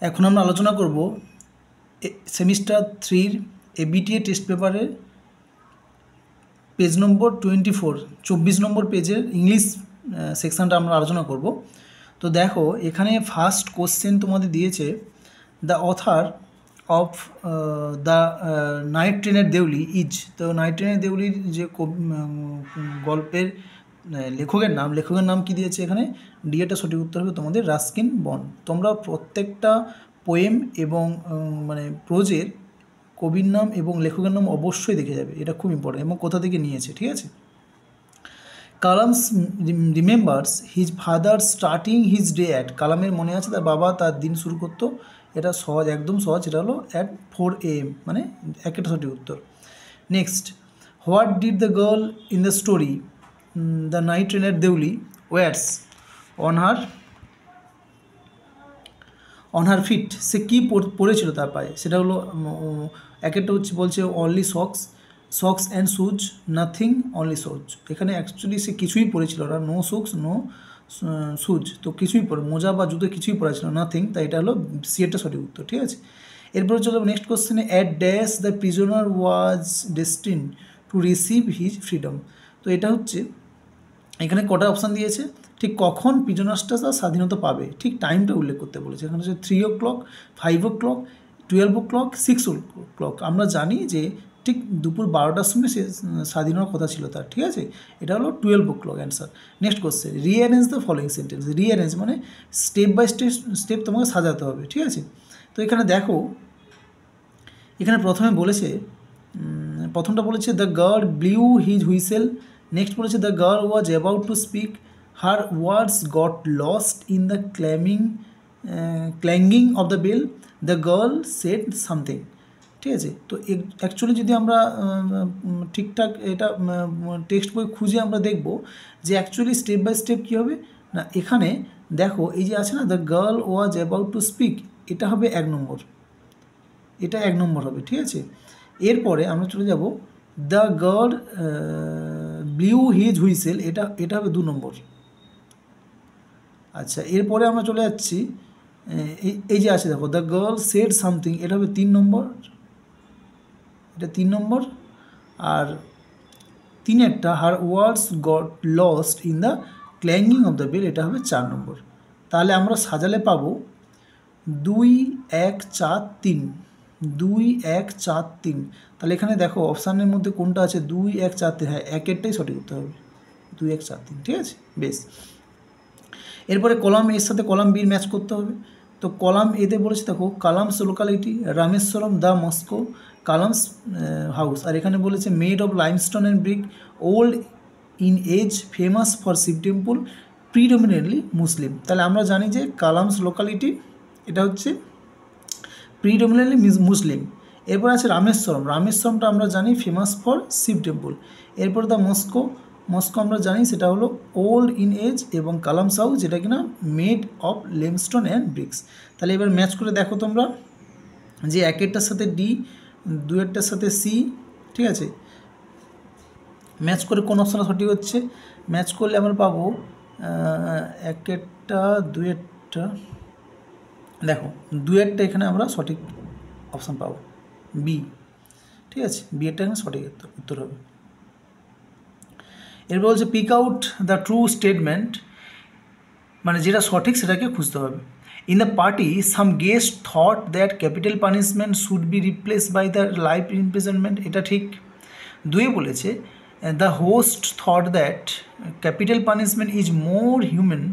এখন আমরা আলোচনা করব সেমিস্টার 3 এবিটিএ টেস্ট পেপারের পেজ নম্বর 24 নম্বর পেজের ইংলিশ সেকশনটা আমরা আলোচনা করব। তো দেখো এখানে ফার্স্ট কোশ্চেন তোমাদের দিয়েছে the author of the night ট্রেনের দেউলি ইজ। তো নাইট ট্রেনের দেউলির যে গল্পের লেখকের নাম কি দিয়েছে এখানে? ডিএটা সঠিক উত্তর হবে তোমাদের রাস্কিন বন্ড। তোমরা প্রত্যেকটা পোয়েম এবং মানে প্রোজের কবির নাম এবং লেখকের নাম অবশ্যই দেখে যাবে, এটা খুব ইম্পর্টেন্ট, এবং কোথা থেকে নিয়েছে, ঠিক আছে। Kalam's remembers his father starting his day at. কালামের মনে আছে তার বাবা তার দিন শুরু করতো, এটা সহজ, একদম সহজ, এটা হলো অ্যাট 4 AM, মানে একটা সঠিক উত্তর। Next, what did the girl in the story the night ট্রেনের দেউলি ওয়ার্স অন হার ফিট। সে কী পরেছিল তার পায়ে, সেটা হলো একটা হচ্ছে বলছে only socks and shoes, nothing only shoes. এখানে অ্যাকচুয়ালি সে কিছুই পরেছিল না, নো সক্স নো শুজ, তো কিছুই পরে, মোজা বা জুতো কিছুই পরা ছিল, নাথিং, তাই এটা হলো সিএটা সঠিক উত্তর, ঠিক আছে। এরপরে চলো নেক্সট কোশ্চেনে, at dash the prisoner was ডেস্টিন to receive his freedom. তো এটা হচ্ছে এখানে কটা অপশান দিয়েছে, ঠিক কখন প্রিজনার্সটা তার স্বাধীনতা পাবে, ঠিক টাইমটা উল্লেখ করতে বলেছে। এখানে হচ্ছে 3 o'clock, 5 o'clock, 12 o'clock, 6 o'clock। আমরা জানি যে ঠিক দুপুর 12টার সময় সে স্বাধীন হওয়ার কথা ছিল তার, ঠিক আছে। এটা হলো 12 o'clock answer. Next question, rearrange the following sentence. Rearrange মানে স্টেপ বাই স্টেপ তোমাকে সাজাতে হবে, ঠিক আছে। তো এখানে দেখো, এখানে প্রথমটা বলেছে the guard blew his whistle. Next বলেছে the girl was about to speak, her words got lost in the clanging of the bell, the girl said something, ঠিক আছে। তো অ্যাকচুয়ালি যদি আমরা ঠিকঠাক এটা টেক্সট বই খুঁজে আমরা দেখব যে অ্যাকচুয়ালি স্টেপ বাই স্টেপ কী হবে না। এখানে দেখো এই যে আছে না, the girl was about to speak, এটা হবে 1 নম্বর, এটা 1 নম্বর হবে, ঠিক আছে। এরপরে আমরা চলে যাব the girl blew his whistle, এটা হবে 2 নম্বর। আচ্ছা, এরপরে আমরা চলে যাচ্ছি, এই যে আছে দেখো দ্য গার্ল সেড সামথিং, এটা হবে 3 নম্বর, এটা 3 নম্বর। আর 3 her words got lost in the clanging of the bell, এটা হবে 4 নম্বর। তাহলে আমরা সাজালে পাবো 2, 1, 4, 3, 2, 1, 4, 3। তাহলে এখানে দেখো অপশানের মধ্যে কোনটা আছে, 2, 1, 4, 3, হ্যাঁ একেরটাই সঠিক উত্তর হবে, 2, 1, 4, 3, ঠিক আছে, বেশ। এরপরে কলাম এর সাথে কলাম বির ম্যাচ করতে হবে। তো কলাম এতে বলেছে দেখো Kalam's locality, Rameswaram the mosque, Kalam's house. আর এখানে বলেছে made of limestone and brick, old in age, famous for Shiva temple, predominantly Muslim. তাহলে আমরা জানি যে কালামস লোকালিটি এটা হচ্ছে প্রিডমিনেন্টলি মুসলিম। এরপর আছে রামেশ্বরমটা আমরা জানি ফেমাস ফর শিব টেম্পল। এরপর দ্য মস্কো আমরা জানি সেটা হলো ওল্ড ইন এজ, এবং কালামস হাউস যেটা কিনা মেড অফ লেমস্টোন অ্যান্ড ব্রিক্স। তাহলে এবার ম্যাচ করে দেখো তোমরা যে 1টার সাথে ডি, 2টার সাথে সি, ঠিক আছে। ম্যাচ করে কোন অপশানটা সঠিক হচ্ছে, ম্যাচ করলে আমরা পাবো 1টা 2টা, দেখো 2টা এখানে আমরা সঠিক অপশান পাবো বি, ঠিক আছে, বিয়েরটা এখানে সঠিক উত্তর হবে। এরপর বলছে pick out the true statement, মানে যেটা সঠিক সেটাকে খুঁজতে হবে। In the party some guest thought that capital punishment should be replace by the life imprisonment, এটা ঠিক। 2 বলেছে the host thought that capital punishment is more human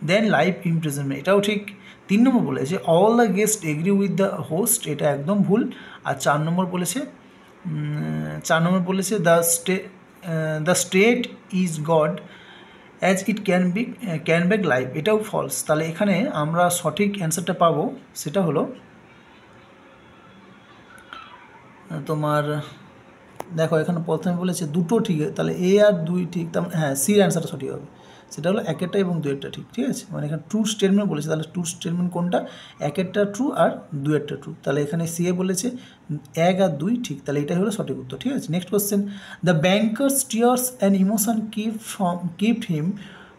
than life imprisonment, এটাও ঠিক। 3 নম্বর বলেছে all the guest agree with the host, এটা একদম ভুল। আর 4 নম্বর বলেছে the state is god as it can bake life, এটাও ফলস। তাহলে এখানে আমরা সঠিক অ্যান্সারটা পাবো, সেটা হলো তোমার দেখো এখানে প্রথমে বলেছে 2টো ঠিক, তাহলে এ আর 2 ঠিক, তার হ্যাঁ সির অ্যান্সারটা সঠিক হবে, সেটা হলো 1টা এবং 2টা ঠিক, ঠিক আছে। মানে এখানে ট্রু স্টেটমেন্ট বলেছে, তাহলে ট্রু স্টেটমেন্ট কোনটা, 1টা ট্রু আর 2টা ট্রু। তাহলে এখানে সি এ বলেছে 1 আর 2 ঠিক, তাহলে এটাই হলো সঠিক উত্তর, ঠিক আছে। Next question, the bankers tears and emotion kept him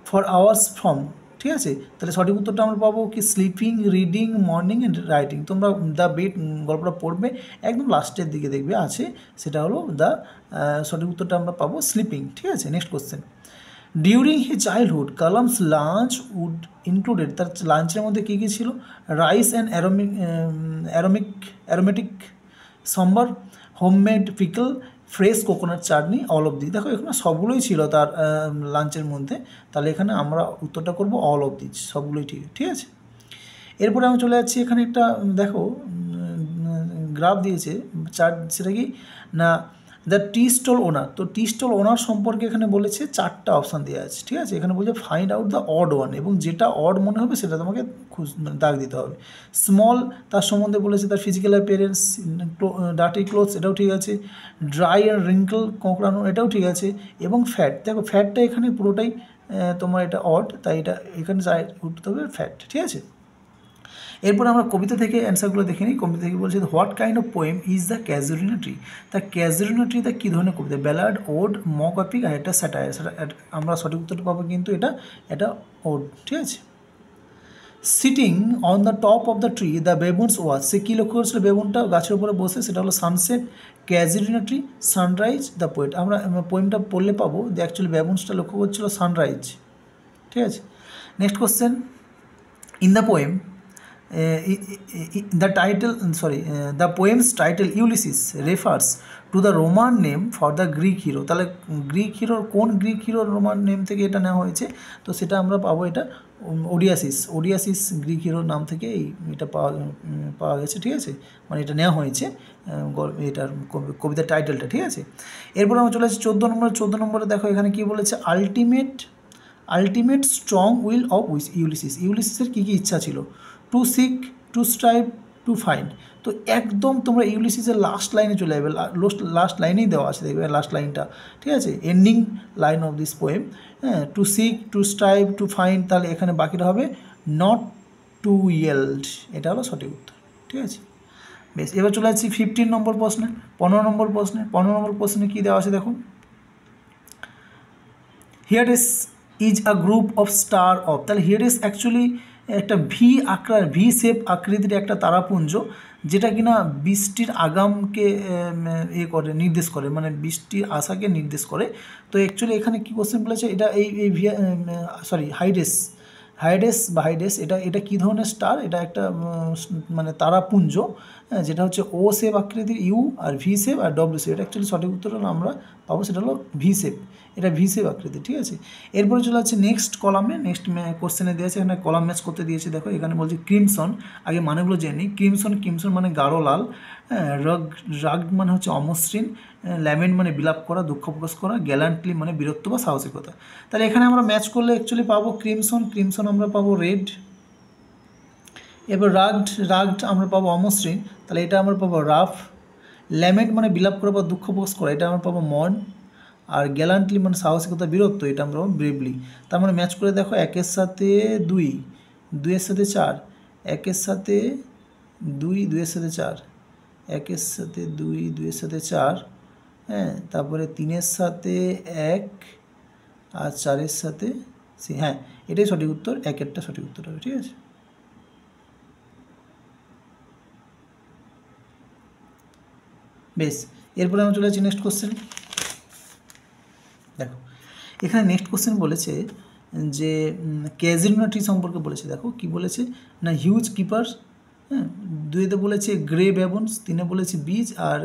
for hours from ঠিক আছে, তাহলে সঠিক উত্তরটা আমরা পাবো কি sleeping, reading, morning and writing. তোমরা দ্য বেড গল্পটা পড়বে, একদম লাস্টের দিকে দেখবে আছে, সেটা হলো দ্য, সঠিক উত্তরটা আমরা পাবো স্লিপিং। ঠিক আছে, next question. During he childhood Kalam's lunch would included, তার লাঞ্চের মধ্যে কী কী ছিল? Rice and aromatic sambar, homemade pickle, fresh coconut chutney, all of this. দেখো এখানে সবগুলোই ছিল তার লাঞ্চের মধ্যে, তাহলে এখানে আমরা উত্তরটা করব অল অফ দিস, সবগুলোই ঠিক আছে। এরপরে আমি চলে যাচ্ছি, এখানে একটা দেখো গ্রাফ দিয়েছে চার্ট, সেটা কি না দ্য টি স্টল ওনার। তো টি স্টল ওনার সম্পর্কে এখানে বলেছে 4টা অপশান দেওয়া আছে। ঠিক আছে, এখানে বলছে find out the odd one, এবং যেটা অড মনে হবে সেটা তোমাকে দাগ দিতে হবে। স্মল, তার সম্বন্ধে বলেছে তার ফিজিক্যাল অ্যাপিয়ারেন্স, ডার্টি ক্লোথস, এটাও ঠিক আছে। ড্রাই অ্যান্ড রিঙ্কল, কোঁকড়ানো, এটাও ঠিক আছে। এবং ফ্যাট, দেখো ফ্যাটটা এখানে পুরোটাই তোমার এটা অড, তাই এটা এখানে উঠতে হবে ফ্যাট। ঠিক আছে, এরপর আমরা কবিতা থেকে অ্যান্সারগুলো দেখে নিই। কবিতা থেকে বলছে what kind of poem is the Casuarina tree. তা ক্যাজুরিনা ট্রিটা কী ধরনের কবিতা? ব্যালাড, ওড, মক এপিক, আর এটা স্যাটায়ার। সেটা আমরা সঠিক উত্তরটা পাবো কিন্তু এটা ওড। ঠিক আছে। Sitting on the top of the tree the baboons watch, সে কী লক্ষ্য করেছিল বেবুনটা গাছের উপরে বসে? সেটা হলো sunset, casuarina tree, sunrise, the poet. আমরা পোয়েমটা পড়লে পাবো যে অ্যাকচুয়ালি বেবুনসটা লক্ষ্য করছিল সানরাইজ। ঠিক আছে, next question. In the poem the poem's title Ulysses refers to the Roman name for the Greek hero. তাহলে গ্রিক হিরোর কোন গ্রিক হিরোর রোমান নেম থেকে এটা নেওয়া হয়েছে? তো সেটা আমরা পাবো এটা ওডিয়াসিস গ্রিক হিরোর নাম থেকে এটা পাওয়া গেছে। ঠিক আছে, মানে এটা নেওয়া হয়েছে এটার কবিতার টাইটেলটা। ঠিক আছে, এরপর আমরা চলে আসছি 14 নম্বরে। দেখো এখানে কি বলেছে? Ultimate strong will of Ulysses. ইউলিসিসের কী কী ইচ্ছা ছিল? To seek, to strive, to find. তো একদম তোমরা ইউলিসিসের লাস্ট লাইনে চলে যাবে, লাস্ট লাইনেই দেওয়া আছে, দেখবে লাস্ট লাইনটা। ঠিক আছে, ending line of this poem. হ্যাঁ, to seek, to strive, to find, তাহলে এখানে বাকিটা হবে নট টু ইয়েল্ড, এটা হলো সঠিক উত্তর। ঠিক আছে, বেশ, এবার চলে যাচ্ছি 15 নম্বর প্রশ্নে। 15 নম্বর প্রশ্নে কী দেওয়া আছে দেখুন। Here is a group of star of, তাহলে হিয়ার ইজ অ্যাকচুয়ালি একটা ভি শেপ আকৃতির একটা তারাপুঞ্জ, যেটা কিনা বৃষ্টির আগামকে নির্দেশ করে, মানে বৃষ্টির আশাকে নির্দেশ করে। তো অ্যাকচুয়ালি এখানে কী কোশ্চেন বলেছে? এটা হাইডেস, এটা কী ধরনের স্টার? এটা একটা মানে তারাপুঞ্জ, যেটা হচ্ছে ও শেপ আকৃতির, ইউ আর ভি শেপ আর ডব্লিউ শেপ। এটা অ্যাকচুয়ালি সঠিক উত্তর হলো আমরা পাবো, সেটা হলো ভি শেপ, এটা ভি শেপ আকৃতি। ঠিক আছে, এরপরে চলে যাচ্ছে নেক্সট কলামে। নেক্সট কোশ্চেনে দিয়েছে, এখানে কলাম ম্যাচ করতে দিয়েছে। দেখো এখানে বলছে ক্রিমসন, আগে মানেগুলো জেনে নিই। ক্রিমসন মানে গাঢ় লাল, রাগড মানে হচ্ছে অমসৃণ, ল্যামেন্ট মানে বিলাপ করা, দুঃখ প্রকাশ করা, গ্যালান্টলি মানে বীরত্ব বা সাহসিকতা। তাহলে এখানে আমরা ম্যাচ করলে অ্যাকচুয়ালি পাবো ক্রিমসন আমরা পাবো রেড। এবার রাগড আমরা পাবো অমসৃণ, তাহলে এটা আমরা পাবো রাফ। ল্যামেন্ট মানে বিলাপ করা বা দুঃখ প্রকাশ করা, এটা আমরা পাবো মর্ন। আর গ্যালান্টলি মানে সাহসিকতা, বীরত্ব, এটা আমরা পাবো ব্রেভলি। তার মানে ম্যাচ করে দেখো 1-এর সাথে 2, 2-এর সাথে 4, 1-এর সাথে 2, 2-এর সাথে 4, 1-এর সাথে 2, 2-এর সাথে 4, হ্যাঁ, তারপরে 3-এর সাথে 1 আর 4-এর সাথে হ্যাঁ, এটাই সঠিক উত্তর, 1-এরটা সঠিক উত্তর হবে। ঠিক আছে, বেশ, এরপরে আমরা চলে যাচ্ছি নেক্সট কোশ্চেন। দেখো এখানে নেক্সট কোশ্চেন বলেছে যে ক্যাজুরিনা ট্রি সম্পর্কে বলেছে। দেখো কি বলেছে না, হিউজ কিপার্স, হ্যাঁ, 2-তে বলেছে গ্রে বেবুনস, 3-এ বলেছে বীজ, আর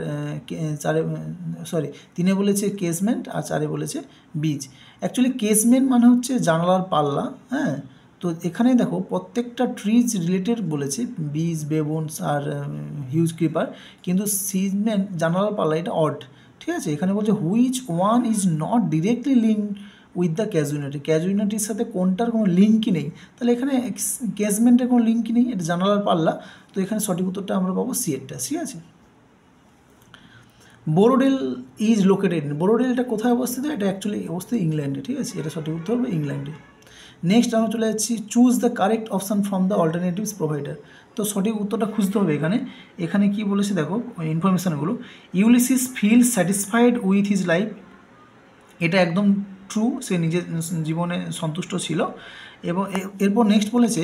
3-এ বলেছে কেসমেন্ট, আর 4-এ বলেছে বীজ। অ্যাকচুয়ালি কেসমেন্ট মানে হচ্ছে জানালার পাল্লা। হ্যাঁ, তো এখানে দেখো প্রত্যেকটা ট্রিজ রিলেটেড বলেছে, বীজ, বেবুনস আর হিউজ ক্রিপার, কিন্তু সিজমেন্ট জানালার পাল্লা এটা অড। ঠিক আছে, এখানে বলছে which one is not directly link with the ক্যাজুইনাটির সাথে কোনটার কোনো লিঙ্কই নেই। তাহলে এখানে কেসমেন্টের কোনো লিঙ্কই নেই, এটা জানালার পাল্লা। তো এখানে সঠিক উত্তরটা আমরা পাবো সিএরটা। ঠিক আছে, বোরোডেল ইজ লোকেটেড, বোরোডেলটা কোথায় অবস্থিত? এটা অ্যাকচুয়ালি অবস্থিত ইংল্যান্ডে। ঠিক আছে, এটা সঠিক উত্তর হবে ইংল্যান্ডে। নেক্সট আমরা চলে যাচ্ছি choose the correct option from the alternatives provider. তো সঠিক উত্তরটা খুঁজতে হবে এখানে কি বলেছে দেখো ইনফরমেশানগুলো। Ulysses feel satisfied with his life, এটা একদম ট্রু, সে নিজের জীবনে সন্তুষ্ট ছিল। এবং এরপর নেক্সট বলেছে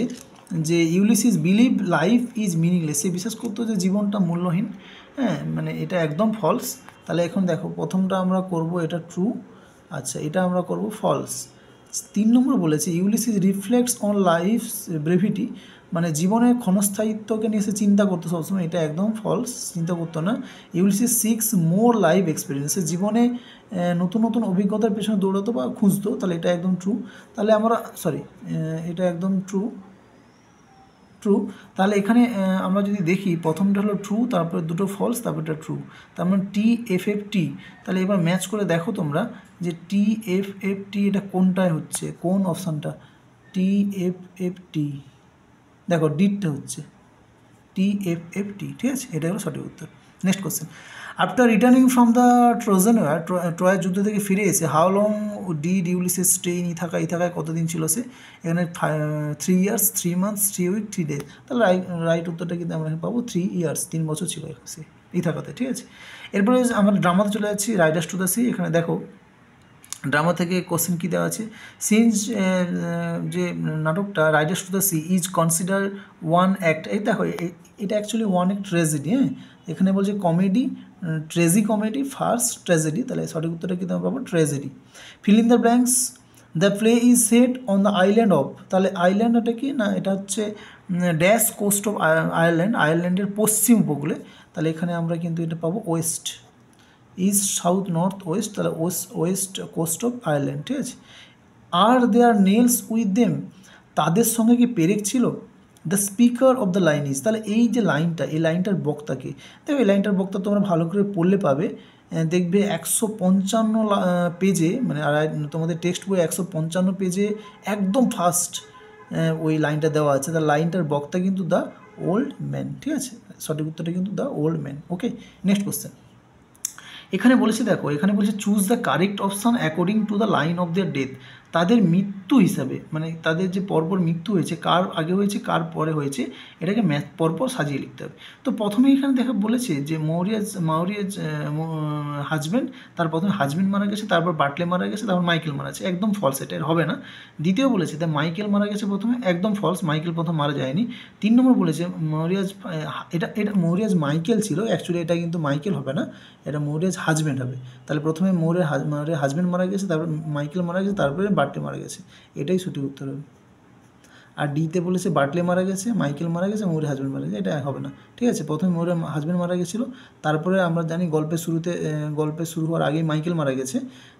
যে Ulysses believe life is meaningless, সে বিশ্বাস করতো যে জীবনটা মূল্যহীন। হ্যাঁ, মানে এটা একদম ফলস। তাহলে এখন দেখো প্রথমটা আমরা করব এটা ট্রু, আচ্ছা এটা আমরা করব ফলস। 3 নম্বর বলেছে Ulysses reflects on life's brevity, মানে জীবনের ক্ষণস্থায়িত্বকে নিয়ে সে চিন্তা করতো সবসময়, এটা একদম ফলস, চিন্তা করতো না। ইউলিসিস সিক্স মোর লাইফ এক্সপিরিয়েন্স, সে জীবনে নতুন নতুন অভিজ্ঞতার পেছনে দৌড়াতো বা খুঁজতো, তাহলে এটা একদম ট্রু। তাহলে আমরা এটা একদম ট্রু। তাহলে এখানে আমরা যদি দেখি প্রথমটা হলো ট্রু, তারপরে দুটো ফলস, তারপর এটা ট্রু, তার মানে TFFT। তাহলে এবার ম্যাচ করে দেখো তোমরা যে TFFT এটা কোনটায় হচ্ছে, কোন অপশানটা TFFT, দেখো ডিটটা হচ্ছে TFFT, ঠিক আছে, এটা হলো সঠিক উত্তর। Next question, after returning from the Trojan war, ট্রয়ের যুদ্ধ থেকে ফিরে এসে how long did Ulysses stay in ইথাকায় কতদিন ছিল সে? এখানে 3 ইয়ার্স 3 মান্থস 3 উইক 3 ডেজ, তাহলে রাইট উত্তরটা কিন্তু আমরা এখানে পাবো 3 ইয়ার্স, 3 বছর ছিল সে ইথাকাতে, ঠিক আছে। এরপরে আমরা ড্রামাতে চলে যাচ্ছি, রাইডার্স টু দ্য সি। এখানে দেখো ড্রামা থেকে কোশ্চেন কী দেওয়া আছে, সিন্স যে নাটকটা Riders to the sea is consider one act, এই দেখো এটা অ্যাকচুয়ালি ওয়ান অ্যাক্ট ট্র্যাজেডি। হ্যাঁ, এখানে বলছে কমেডি, কমেডি ফার্স্ট ট্র্যাজেডি, তাহলে সঠিক উত্তরটা কিন্তু আমরা পাবো tragedy. Fill in the blanks, the play is set on the island of, তাহলে আইল্যান্ড এটা কি না, এটা হচ্ছে ড্যাশ কোস্ট অফ আয়ারল্যান্ড, আয়ারল্যান্ডের পশ্চিম উপকূলে, তাহলে এখানে আমরা কিন্তু এটা পাবো West, east south north West, তাহলে ওয়েস্ট কোস্ট অফ আয়ারল্যান্ড, ঠিক আছে। আর দেয়ার নেলস উইথ দেম, তাদের সঙ্গে কি পেরেক ছিল? The speaker of the line is, তাহলে এই যে লাইনটা, এই লাইনটার বক্তাকে দেখো, এই লাইনটার বক্তা তোমরা ভালো করে পড়লে পাবে, দেখবে 155 পেজে, মানে তোমাদের টেক্সট বই 155 পেজে একদম ফার্স্ট ওই লাইনটা দেওয়া আছে, তার লাইনটার বক্তা কিন্তু দ্য ওল্ড ম্যান, ঠিক আছে, সঠিক উত্তরটা কিন্তু the old man. Okay, next question, এখানে বলেছে দেখো, এখানে বলেছে choose the correct option according to the line of their death, তাদের মৃত্যু হিসাবে, মানে তাদের যে পরপর মৃত্যু হয়েছে, কার আগে হয়েছে কার পরে হয়েছে, এটাকে পরপর সাজিয়ে লিখতে হবে। তো প্রথমে এখানে দেখো বলেছে যে মাউরিয়াজ হাজব্যান্ড, তার প্রথমে হাজব্যান্ড মারা গেছে, তারপর বাটলে মারা গেছে, তারপর মাইকেল মারা গেছে, একদম ফলস, এটা হবে না। দ্বিতীয় বলেছে দ্য মাইকেল মারা গেছে প্রথমে, একদম ফলস, মাইকেল প্রথম মারা যায়নি। 3 নম্বর বলেছে এটা মৌরিয়াজ মাইকেল ছিল, অ্যাকচুয়ালি এটা কিন্তু মাইকেল হবে না, এটা মৌরিয়াজ হাজব্যান্ড হবে। তাহলে প্রথমে মৌরের হাজব্যান্ড মারা গেছে, তারপর মাইকেল মারা গেছে, তারপরে বাটলে মারা গেছে, এটাই সঠিক উত্তর হবে। আর ডিতে বলেছে বাটলে মারা গেছে, মাইকেল মারা গেছে, মৌরের হাজব্যান্ড মারা গেছে, এটা হবে না, ঠিক আছে। প্রথমে মৌরের হাজব্যান্ড মারা গেছিলো, তারপরে আমরা জানি গল্পের শুরু হওয়ার আগেই মাইকেল মারা গেছে,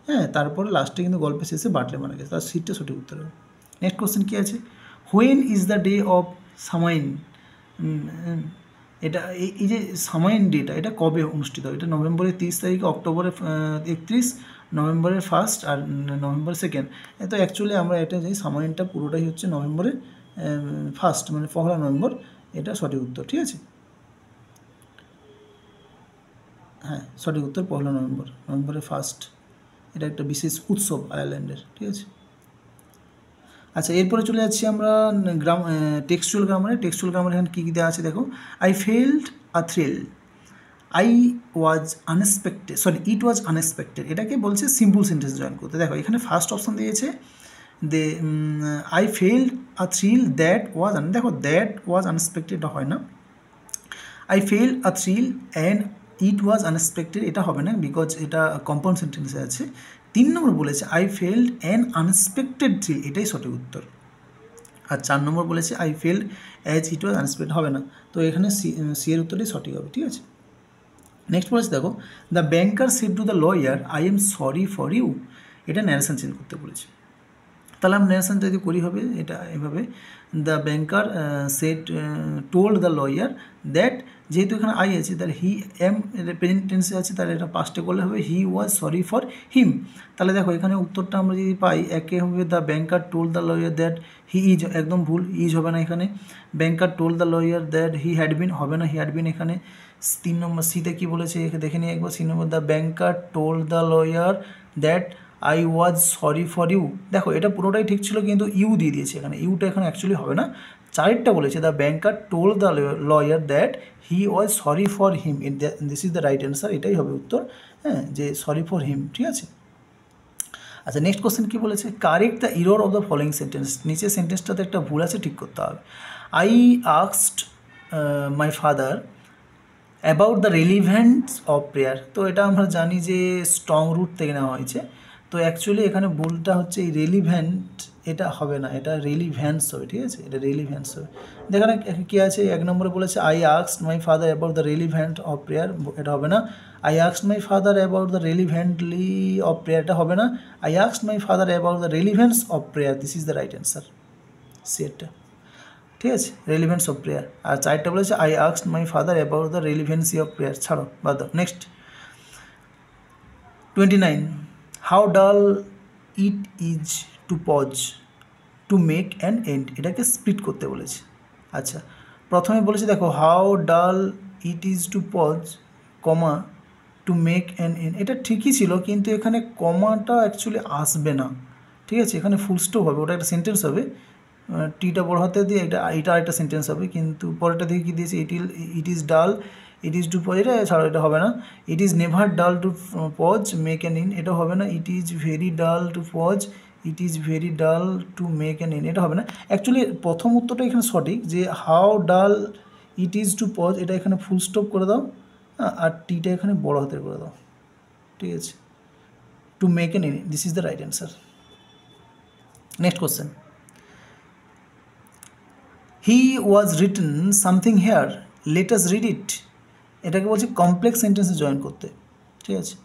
হ্যাঁ, তারপরে লাস্টে কিন্তু গল্পের শেষে বাটলে মারা গেছে, তার সিটটা সঠিক উত্তর হবে। নেক্সট কোশ্চেন কী আছে, when is the day of Samhain, এটা এই যে সামাইন ডেটা, এটা কবে অনুষ্ঠিত হয়? এটা নভেম্বরের 30 তারিখে, অক্টোবরের 31, নভেম্বরের 1 আর নভেম্বরের 2। তো অ্যাকচুয়ালি আমরা এটা জানি সামাইনটা পুরোটাই হচ্ছে নভেম্বরের 1, মানে 1 নভেম্বর, এটা সঠিক উত্তর, ঠিক আছে। হ্যাঁ, সঠিক উত্তর 1 নভেম্বরের 1, এটা একটা বিশেষ উৎসব আয়ারল্যান্ডের, ঠিক আছে। আচ্ছা, এরপরে চলে যাচ্ছি আমরা টেক্সচুয়াল গ্রামারে। টেক্সচুয়াল গ্রামারে এখানে কী কী দেওয়া আছে দেখো, I felt a thrill, it was unexpected, এটাকে বলছে সিম্পল সেন্টেন্স জয়েন করতে। দেখো এখানে ফার্স্ট অপশান দিয়েছে I felt a thrill that was, দেখো দ্যাট ওয়াজ আনএক্সপেক্টেড হয় না, I felt a thrill and it was unexpected, এটা হবে না, বিকজ এটা কম্পাউন্ড সেন্টেন্সে আছে। 3 নম্বর বলেছে I felt an unexpected thrill, এটাই সঠিক উত্তর। আর 4 নম্বর বলেছে I felt as it was unexpected, হবে না, তো এখানে সি এর উত্তরটাই সঠিক হবে, ঠিক আছে। নেক্সট বলেছে দেখো, the banker said to the lawyer I am sorry for you, এটা ন্যারেশন চেঞ্জ করতে বলেছে। তাহলে আমরা ন্যারেশন যদি করি হবে এটা এভাবে, the banker said told the lawyer that, যেহেতু এখানে আই আছে তাহলে হি এম প্রেজেন্ট টেন্সে আছে, তাহলে এটা পাস্টে করলে হবে হি ওয়াজ সরি ফর হিম। তাহলে দেখো এখানে উত্তরটা আমরা যদি পাই, একে হবে the banker told the lawyer that he is, একদম ভুল, ইজ হবে না এখানে। Banker told the lawyer that he had been, হবে না, হি হ্যাড বিন এখানে। 3 নম্বর সিতে কী বলেছে দেখে নিই একবার, 3 number the banker told the lawyer that I was sorry for you, দেখো এটা পুরোটাই ঠিক ছিল, কিন্তু ইউ দিয়ে দিয়েছে এখানে, ইউটা এখানে অ্যাকচুয়ালি হবে না। 4টা বলেছে the banker told the lawyer that he was sorry for him, this is the right answer, এটাই হবে উত্তর, হ্যাঁ, যে সরি ফর হিম, ঠিক আছে। আচ্ছা নেক্সট কোশ্চেন কী বলেছে, correct the error of the following sentence, নিচের সেন্টেন্সটাতে একটা ভুল আছে, ঠিক করতে হবে। I asked my father about the relevance of prayer, তো এটা আমরা জানি যে স্ট্রং রুট থেকে নেওয়া হয়েছে, তো অ্যাকচুয়ালি এখানে ভুলটা হচ্ছে এই রেলিভেন্ট, এটা হবে না, এটা রেলিভ্যান্স হবে, ঠিক আছে, এটা রেলিভ্যান্স হবে। যেখানে কী আছে, 1 নম্বরে বলেছে I asked my father about the relevant of prayer, এটা হবে না। I asked my father about the relevantly of prayer, এটা হবে না। I asked my father about the relevance of prayer, this is the right answer, সেটটা, ঠিক আছে, relevance of prayer. আর 4টা বলেছে I asked my father about the relevancy of prayer, ছাড়ো, বাদ দাও। Next 29, how dull it is to pause to make an end, এটাকে স্প্লিট করতে বলেছে। আচ্ছা প্রথমে বলেছে দেখো, how dull it is to pause comma to make an end, এটা ঠিকই ছিল, কিন্তু এখানে কমাটা অ্যাকচুয়ালি আসবে না, ঠিক আছে, এখানে ফুল স্টপ হবে, ওটা একটা সেন্টেন্স হবে, টিটা বড় হাতে দিয়ে এটা আরেকটা সেন্টেন্স হবে, কিন্তু পরেরটা দিকে কী দিয়েছে, ইট ইজ ডাল ইট ইজ টু পজ, এটা ছাড়ো, এটা হবে না। It is never dull to pause make an in, এটা হবে না। It is very dull to pause, it is very dull to make an in, এটা হবে না। অ্যাকচুয়ালি প্রথম উত্তরটা এখানে সঠিক, যে how dull it is to pause, এটা এখানে ফুল স্টপ করে দাও, আর টিটা এখানে বড় হাতের করে দাও, ঠিক আছে, to make an in, this is the right answer. Next question, he was written something here, let us read it, এটাকে বলছে কমপ্লেক্স সেন্টেন্সে জয়েন করতে, ঠিক আছে,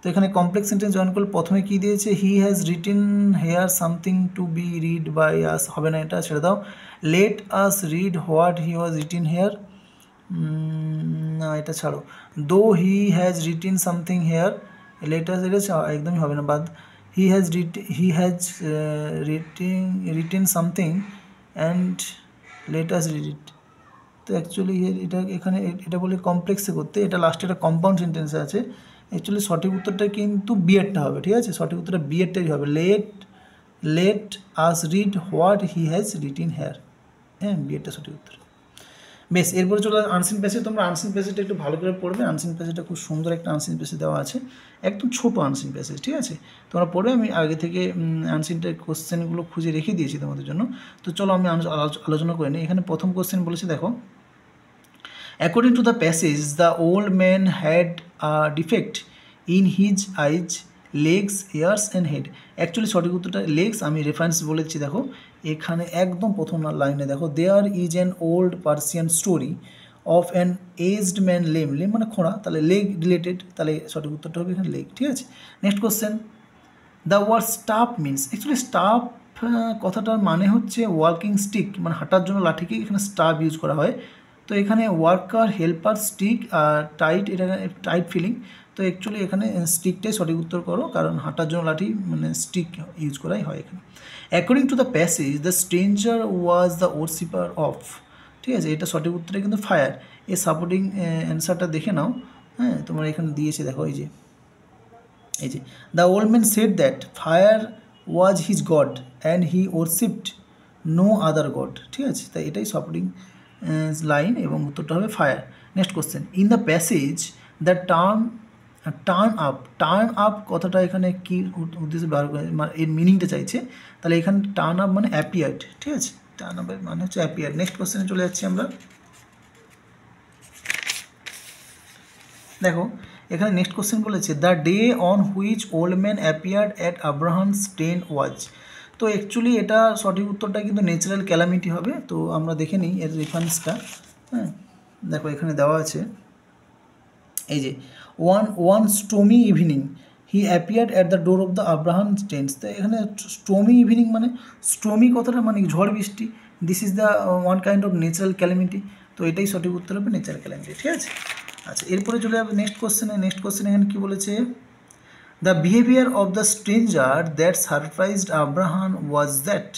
তো এখানে কমপ্লেক্স সেন্টেন্স জয়েন করলে প্রথমে কী দিয়েছে, he has written here something to be read by us, হবে না, এটা ছেড়ে দাও। Let us read what he was written here, না এটা ছাড়ো। Though he has written something here, let us, এটা একদমই হবে না, বাদ। He has written something and let us read it, তো অ্যাকচুয়ালি এটা এখানে এটা বলে কমপ্লেক্সে করতে, এটা লাস্টে একটা কম্পাউন্ড সেন্টেন্সে আছে, অ্যাকচুয়ালি সঠিক উত্তরটা কিন্তু বিএডটা হবে, ঠিক আছে, সঠিক উত্তরটা বিএডটাই হবে, let us read what he has written here, হ্যাঁ বিএডটা সঠিক উত্তর। বেশ, এরপরে চলে আনসিন প্যাসেজ, তোমরা আনসিন প্যাসেজটা একটু ভালো করে পড়বে, আনসিন প্যাসেজটা খুব সুন্দর একটা আনসিন প্যাসেজ দেওয়া আছে, একদম ছোটো আনসিন প্যাসেজ, ঠিক আছে, তোমরা পড়বে, আমি আগে থেকে আনসিনটার কোশ্চেনগুলো খুঁজে রেখে দিয়েছি তোমাদের জন্য, তো চলো আমি আলোচনা করে নিই। এখানে প্রথম কোশ্চেন বলেছে দেখো, according to the passage the old man had a defect in his eyes, legs, ears and head, actually সঠিক উত্তরটা লেগস, আমি রেফারেন্স বলেছি দেখো এখানে একদম প্রথম লাইনে দেখো, there is an old Persian story of an aged man lame, lame মানে খোঁড়া, তাহলে লেগ রিলেটেড, তাহলে সঠিক উত্তরটা হবে এখানে লেগ, ঠিক আছে। Next question, the word stuff means, actually stuff কথাটার মানে হচ্ছে ওয়ার্কিং স্টিক, মানে হাঁটার জন্য লাঠিকে এখানে স্টাফ ইউজ করা হয়, তো এখানে ওয়ার্কার, হেল্পার, স্টিক আর টাইট, এটা টাইট ফিলিং, তো অ্যাকচুয়ালি এখানে স্টিকটাই সঠিক উত্তর করো, কারণ হাঁটার জন্য লাঠি মানে স্টিক ইউজ করাই হয় এখানে। According to the passage the stranger was the worshipper of, ঠিক আছে, এটা সঠিক উত্তরটা কিন্তু ফায়ার, এই সাপোর্টিং অ্যান্সারটা দেখে নাও, হ্যাঁ তোমরা এখানে দিয়েছে দেখো, এই যে the old man said that fire was his god and he worshipped no other god, ঠিক আছে, তাই এটাই সাপোর্টিং লাইন এবং উত্তরটা হবে fire. Next question, in the passage the turn up কথাটা এখানে কী উদ্দেশ্যে ব্যবহার করে, এর মিনিংটা চাইছে, তাহলে এখানে টার্ন আপ মানে অ্যাপিয়ার্ড, ঠিক আছে, টার্ন আপের মানে হচ্ছে অ্যাপিয়ার্ড। নেক্সট কোশ্চেনে চলে যাচ্ছি আমরা, দেখো এখানে নেক্সট কোশ্চেন বলেছে the day on which old man appeared at Abraham's tent was, তো অ্যাকচুয়ালি এটা সঠিক উত্তরটা কিন্তু ন্যাচারাল ক্যালামিটি হবে, তো আমরা দেখে নিই এর রেফারেন্সটা, হ্যাঁ দেখো এখানে দেওয়া আছে, এই যে one stormy evening he appeared at the door of the Abraham's tents, তো এখানে স্টোমি ইভিনিং মানে স্টোমি কথাটা মানে ঝড় বৃষ্টি, this is the one kind of natural calamity, তো এটাই সঠিক উত্তর হবে ন্যাচারাল ক্যালামিটি, ঠিক আছে। আচ্ছা এরপরে চলে যাবে নেক্সট কোশ্চেনে এখানে কী বলেছে, the behaviour of the stranger that surprised Abraham was that,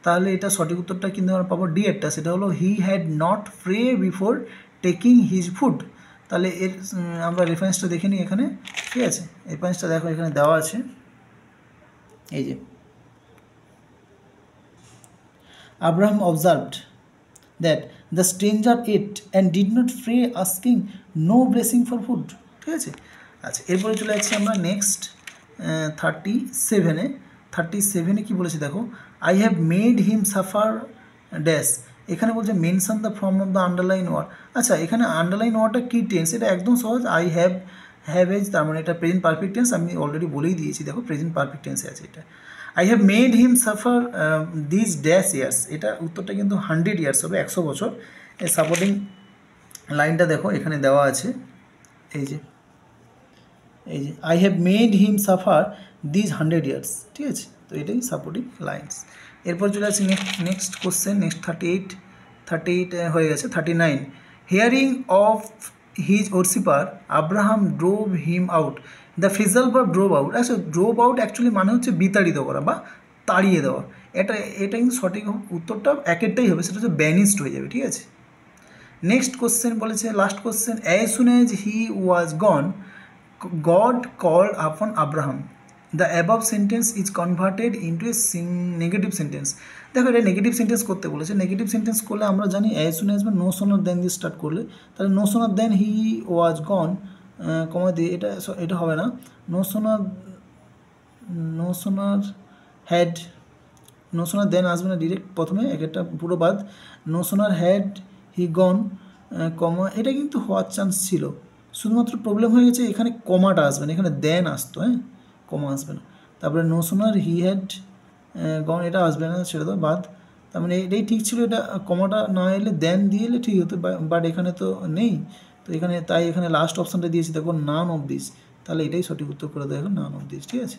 তাহলে এটা সঠিক উত্তরটা কিন্তু আমরা পাবো ডি একটা, সেটা হলো he had not pray before taking his food, তাহলে এর আমরা রেফারেন্সটা দেখে নিই এখানে, ঠিক আছে, রেফারেন্সটা দেখো এখানে দেওয়া আছে, এই যে Abraham observed that the stranger ate and did not pray asking no blessing for food, ঠিক আছে। আচ্ছা এরপরে চলে যাচ্ছি আমরা 37-এ কী বলেছে দেখো, I have made him suffer dash, এখানে বলছে mention the form of the underline word. আচ্ছা, এখানে আন্ডারলাইন ওয়ার্ডটা কী টেন্স, এটা একদম সহজ, আই হ্যাভ এজ, তার মানে এটা প্রেজেন্ট পারফেক্ট টেন্স, আমি অলরেডি বলেই দিয়েছি, দেখো প্রেজেন্ট পারফেক্ট টেন্সে আছে এটা। I have made him suffer this dash years, এটা উত্তরটা কিন্তু 100 ইয়ার্স হবে, 100 বছর। এই সাপোর্টিং লাইনটা দেখো এখানে দেওয়া আছে, এই যে I have made him suffer this 100 years, ঠিক আছে। তো এটাই সাপোর্টিং লাইন্স। এরপর চলে আসছি নেক্সট কোশ্চেন, নেক্সট 38 হয়ে গেছে। 39, hearing of his worshipper Abraham drove him out, the phrasal verb drove out. আচ্ছা, ড্রোভ আউট অ্যাকচুয়ালি মানে হচ্ছে বিতাড়িত করা বা তাড়িয়ে দেওয়া, এটা কিন্তু সঠিক উত্তরটা একেরটাই হবে, সেটা হচ্ছে ব্যানিস্ট হয়ে যাবে, ঠিক আছে। নেক্সট কোশ্চেন বলেছে, last question, as soon as he was gone God called upon Abraham, the above sentence is converted into a negative sentence. দেখো, এটা নেগেটিভ সেন্টেন্স করতে বলেছে। নেগেটিভ সেন্টেন্স করলে আমরা জানি অ্যাজ সুন অ্যাজ বা নো সোনার দেন দিয়ে স্টার্ট করলে, তাহলে no sooner then he was গন কমা দিয়ে, এটা হবে না। নো সোনার দেন আসবে না, ডিরেক্ট প্রথমে একটা পুরো বাদ, নো সোনার হ্যাড হি গন কমা, এটা কিন্তু হওয়ার চান্স ছিল, শুধুমাত্র প্রবলেম হয়ে গেছে এখানে কমাটা আসবে না, এখানে দেন আসতো, হ্যাঁ, কমা আসবে না। তারপরে no sooner he had gone, এটা আসবে না, সেটা তো বাদ। তার মানে এটাই ঠিক ছিল, এটা কমাটা না এলে দেন দিয়ে এলে ঠিক হতো, বাট এখানে তো নেই, তো এখানে লাস্ট অপশানটা দিয়েছি দেখো, নান অফ দিস, তাহলে এটাই সঠিক উত্তর করে দেখো, নান অফ দিস, ঠিক আছে।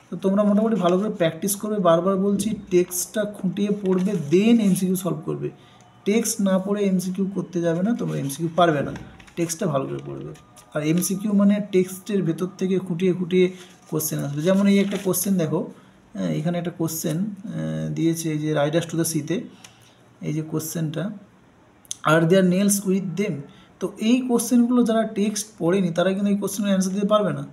তো তোমরা মোটামুটি ভালো করে প্র্যাকটিস করবে, বারবার বলছি টেক্সটটা খুঁটিয়ে পড়বে, দেন এমসিকিউ সলভ করবে। টেক্সট না পড়ে এমসিকিউ করতে যাবে না, তোমরা এমসিকিউ পারবে না, টেক্সটটা ভালো করে পড়বে। আর এমসিকিউ মানে টেক্সটের ভেতর থেকে খুঁটিয়ে কোশ্চেন আসবে। যেমন এই একটা কোশ্চেন দেখো, এখানে একটা কোশ্চেন দিয়েছে, এই যে রাইডার্স টু দ্য সিতে, এই যে কোশ্চেনটা, আর দেয়ার নেলস উইথ দেম। তো এই কোশ্চেনগুলো যারা টেক্সট পড়েনি তারা কিন্তু এই কোশ্চেনের অ্যান্সার দিতে পারবে না।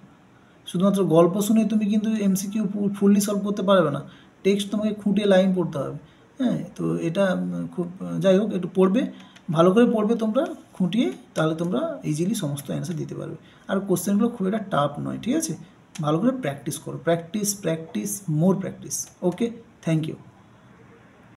শুধুমাত্র গল্প শুনে তুমি কিন্তু এমসিকিউ ফুললি সলভ করতে পারবে না, টেক্সট তোমাকে খুঁটিয়ে লাইন পড়তে হবে, হ্যাঁ। তো এটা খুব, যাই হোক, একটু পড়বে, ভালো করে পড়বে তোমরা খুঁটিয়ে, তাহলে তোমরা ইজিলি সমস্ত অ্যান্সার দিতে পারবে। আর কোশ্চেনগুলো খুব একটা টাফ নয়, ঠিক আছে। ভালো করে প্র্যাকটিস করো, practice more practice. Okay, thank you.